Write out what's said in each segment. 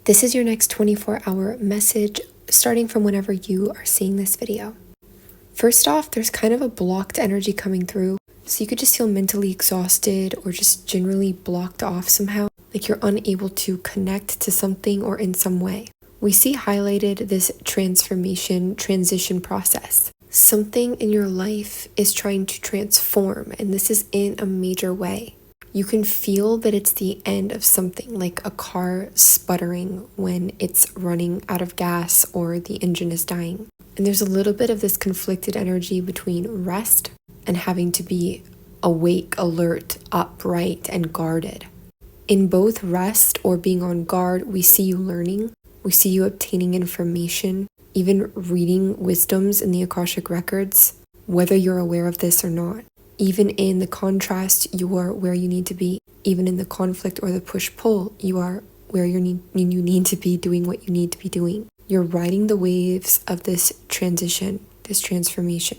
This is your next 24-hour message starting from whenever you are seeing this video. First off, there's kind of a blocked energy coming through. So you could just feel mentally exhausted or just generally blocked off somehow, like you're unable to connect to something or in some way. We see highlighted this transition process. Something in your life is trying to transform, and this is in a major way. You can feel that it's the end of something, like a car sputtering when it's running out of gas or the engine is dying. And there's a little bit of this conflicted energy between rest and having to be awake, alert, upright, and guarded. In both rest or being on guard, we see you learning, we see you obtaining information, even reading wisdoms in the Akashic records, whether you're aware of this or not. Even in the contrast, you are where you need to be. Even in the conflict or the push-pull, you are where you need to be doing what you need to be doing. You're riding the waves of this transition, this transformation.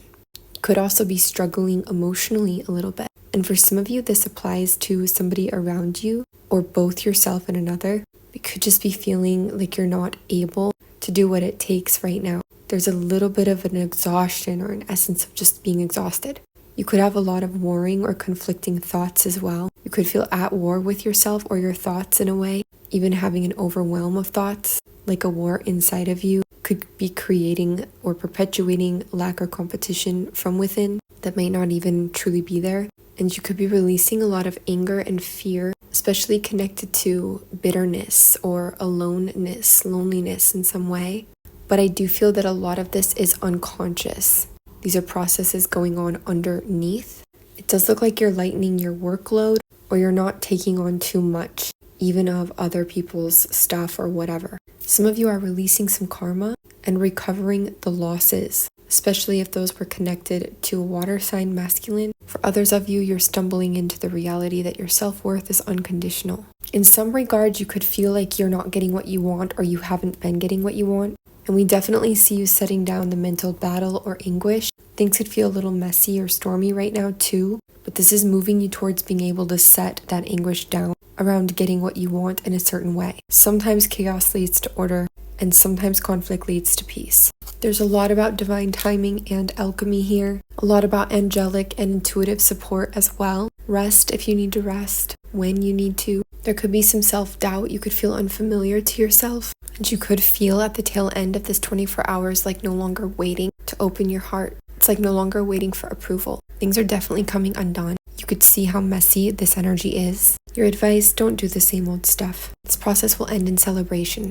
You could also be struggling emotionally a little bit. And for some of you, this applies to somebody around you or both yourself and another. You could just be feeling like you're not able to do what it takes right now. There's a little bit of an exhaustion or an essence of just being exhausted. You could have a lot of warring or conflicting thoughts as well. You could feel at war with yourself or your thoughts in a way. Even having an overwhelm of thoughts, like a war inside of you, could be creating or perpetuating lack or competition from within that might not even truly be there. And you could be releasing a lot of anger and fear, especially connected to bitterness or aloneness, loneliness in some way. But I do feel that a lot of this is unconscious. These are processes going on underneath. It does look like you're lightening your workload or you're not taking on too much, even of other people's stuff or whatever. Some of you are releasing some karma and recovering the losses, especially if those were connected to a water sign masculine. For others of you, you're stumbling into the reality that your self-worth is unconditional. In some regards, you could feel like you're not getting what you want or you haven't been getting what you want. And we definitely see you setting down the mental battle or anguish. Things could feel a little messy or stormy right now too, but this is moving you towards being able to set that anguish down around getting what you want in a certain way. Sometimes chaos leads to order, and sometimes conflict leads to peace. There's a lot about divine timing and alchemy here, a lot about angelic and intuitive support as well. Rest if you need to rest, when you need to. There could be some self-doubt. You could feel unfamiliar to yourself. And you could feel at the tail end of this 24 hours like no longer waiting to open your heart. It's like no longer waiting for approval. Things are definitely coming undone. You could see how messy this energy is. Your advice, don't do the same old stuff. This process will end in celebration.